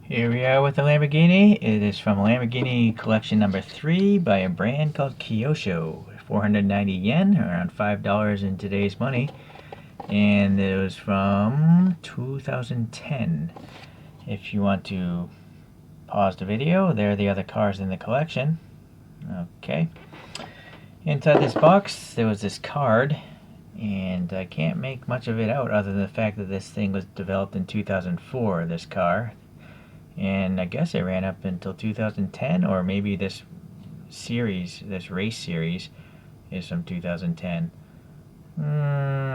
Here we are with the Lamborghini. It is from Lamborghini collection number 3 by a brand called Kyosho. 490 yen, around $5 in today's money. And it was from 2010. If you want to pause the video, there are the other cars in the collection. Okay. Inside this box, there was this card, and I can't make much of it out other than the fact that this thing was developed in 2004, this car. And I guess it ran up until 2010, or maybe this series, this race series, is from 2010.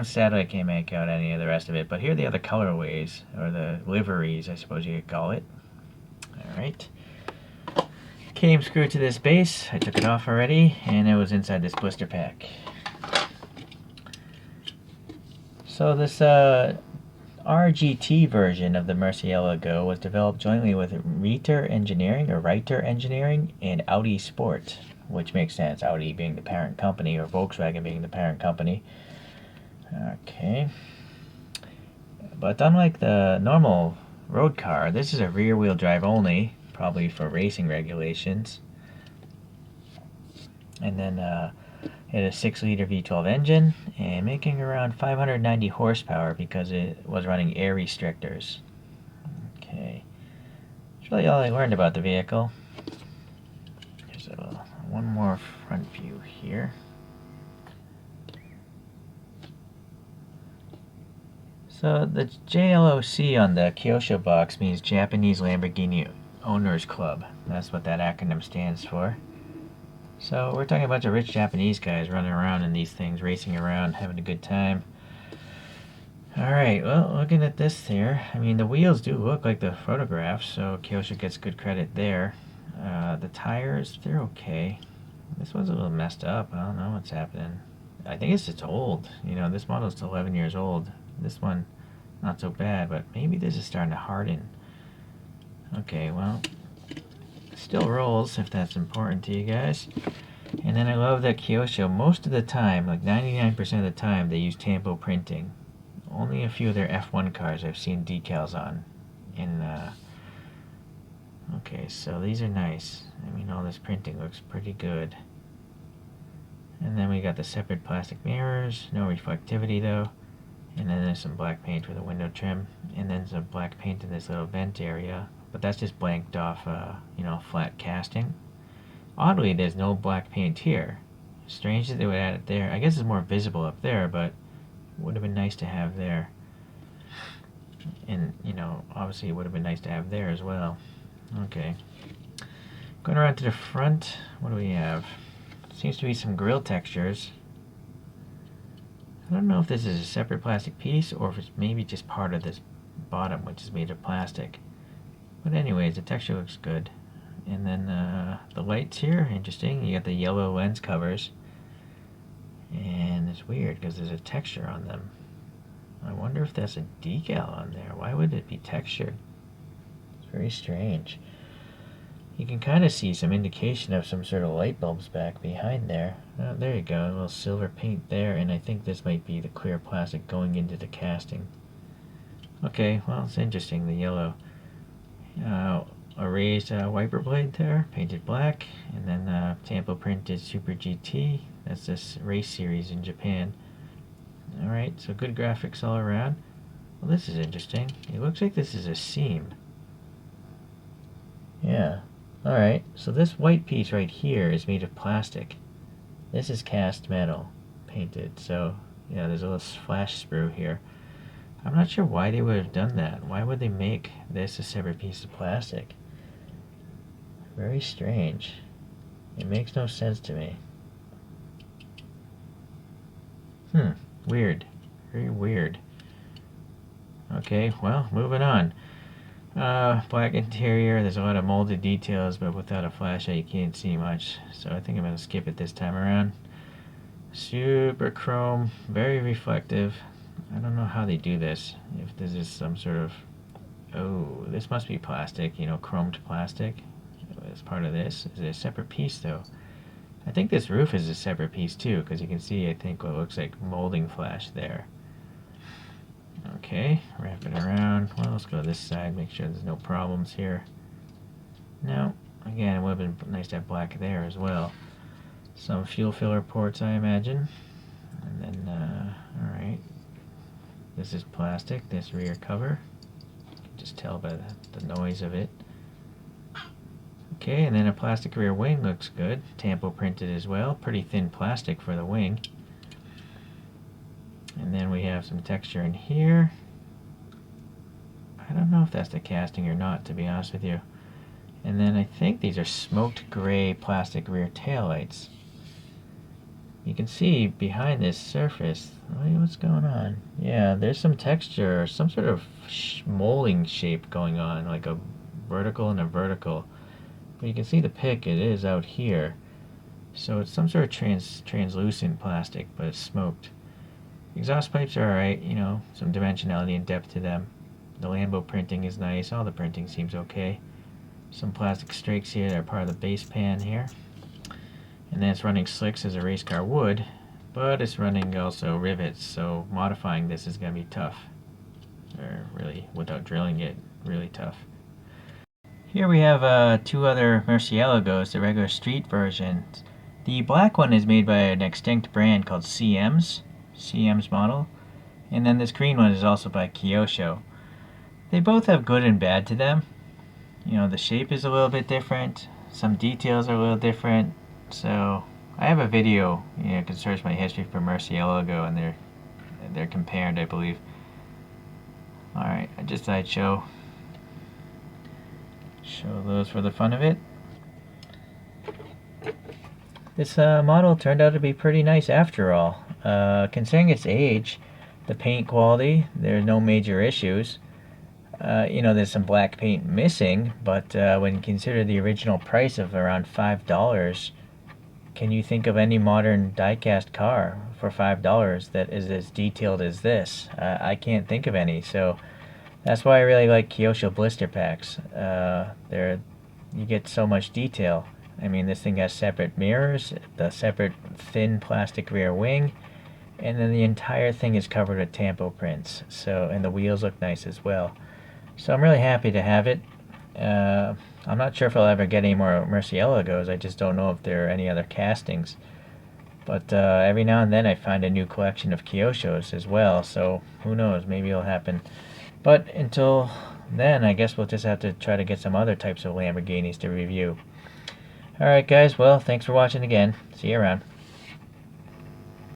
Sadly, I can't make out any of the rest of it, but here are the other colorways, or the liveries, I suppose you could call it. Alright. Came screwed to this base. I took it off already, and it was inside this blister pack. So this RGT version of the Murcielago was developed jointly with Reiter Engineering and Audi Sport, which makes sense, Audi being the parent company or Volkswagen being the parent company. Okay. But unlike the normal road car, this is a rear-wheel drive only, probably for racing regulations. And then it had a 6-liter V12 engine and making around 590 horsepower because it was running air restrictors. Okay, that's really all I learned about the vehicle. There's one more front view here. So the JLOC on the Kyosho box means Japanese Lamborghini Owners Club. That's what that acronym stands for. So we're talking about a bunch of rich Japanese guys running around in these things, racing around, having a good time. Alright, well, looking at this here, I mean, the wheels do look like the photographs, so Kyosho gets good credit there. The tires, they're okay. This one's a little messed up. I don't know what's happening. I think it's just old. You know, this model's 11 years old. This one, not so bad, but maybe this is starting to harden. Okay, well, still rolls, if that's important to you guys. And then I love that Kyosho, most of the time, like 99% of the time, they use tampo printing. Only a few of their F1 cars I've seen decals on. Okay, so these are nice. I mean, all this printing looks pretty good. And then we got the separate plastic mirrors, no reflectivity though. And then there's some black paint for the window trim, and then some black paint in this little vent area. But that's just blanked off, flat casting. Oddly, there's no black paint here. Strange that they would add it there. I guess it's more visible up there, but would have been nice to have there. And, obviously it would have been nice to have there as well. Okay. Going around to the front, what do we have? Seems to be some grille textures. I don't know if this is a separate plastic piece or if it's maybe just part of this bottom, which is made of plastic. But anyways, the texture looks good. And then the lights here, interesting. You got the yellow lens covers. And it's weird because there's a texture on them. I wonder if that's a decal on there. Why would it be textured? It's very strange. You can kind of see some indication of some sort of light bulbs back behind there. Oh, there you go, a little silver paint there, and I think this might be the clear plastic going into the casting. Okay, well, it's interesting, the yellow. A raised wiper blade there, painted black, and then tampo printed Super GT. That's this race series in Japan. Alright, so good graphics all around. Well, this is interesting. It looks like this is a seam. Yeah. Alright, so this white piece right here is made of plastic. This is cast metal, painted. So, yeah, there's a little flash sprue here. I'm not sure why they would have done that. Why would they make this a separate piece of plastic? Very strange. It makes no sense to me. Weird. Very weird. Okay, well, moving on. Black interior, there's a lot of molded details, but without a flashlight you can't see much, so I think I'm going to skip it this time around. Super chrome, very reflective. I don't know how they do this, if this is some sort of, oh, this must be plastic, chromed plastic as part of this. Is it a separate piece though? I think this roof is a separate piece too, because you can see, I think, what looks like molding flash there. Okay. Okay, wrap it around. Well, let's go to this side, make sure there's no problems here. No, again, it would have been nice to have black there as well. Some fuel filler ports, I imagine. And then, alright. This is plastic, this rear cover. You can just tell by the noise of it. Okay, and then a plastic rear wing looks good. Tampo printed as well. Pretty thin plastic for the wing. And then we have some texture in here. I don't know if that's the casting or not, to be honest with you. And then I think these are smoked gray plastic rear taillights. You can see behind this surface, what's going on? Yeah, there's some texture, some sort of molding shape going on, like a vertical and a vertical. But you can see the pick, it is out here. So it's some sort of translucent plastic, but it's smoked. Exhaust pipes are alright, you know, some dimensionality and depth to them. The Lambo printing is nice, all the printing seems okay. Some plastic strakes here that are part of the base pan here. And then it's running slicks as a race car would, but it's running also rivets, so modifying this is going to be tough. Or really, without drilling it, really tough. Here we have two other Murcielagos, the regular street versions. The black one is made by an extinct brand called CM's model. And then this green one is also by Kyosho. They both have good and bad to them. You know, the shape is a little bit different. Some details are a little different. So I have a video, you can search my history for Murcielago, and they're compared, I believe. Alright, I just thought I'd show those for the fun of it. This model turned out to be pretty nice after all. Considering its age, the paint quality, there's no major issues. You know, there's some black paint missing, but when you consider the original price of around $5, can you think of any modern die-cast car for $5 that is as detailed as this? I can't think of any, so that's why I really like Kyosho blister packs. You get so much detail. I mean, this thing has separate mirrors, the separate thin plastic rear wing, and then the entire thing is covered with tampo prints. So, and the wheels look nice as well. So I'm really happy to have it. I'm not sure if I'll ever get any more Murcielagos. I just don't know if there are any other castings. But every now and then I find a new collection of Kyoshos as well, so who knows, maybe it'll happen. But until then, I guess we'll just have to try to get some other types of Lamborghinis to review. Alright guys, well, thanks for watching again. See you around.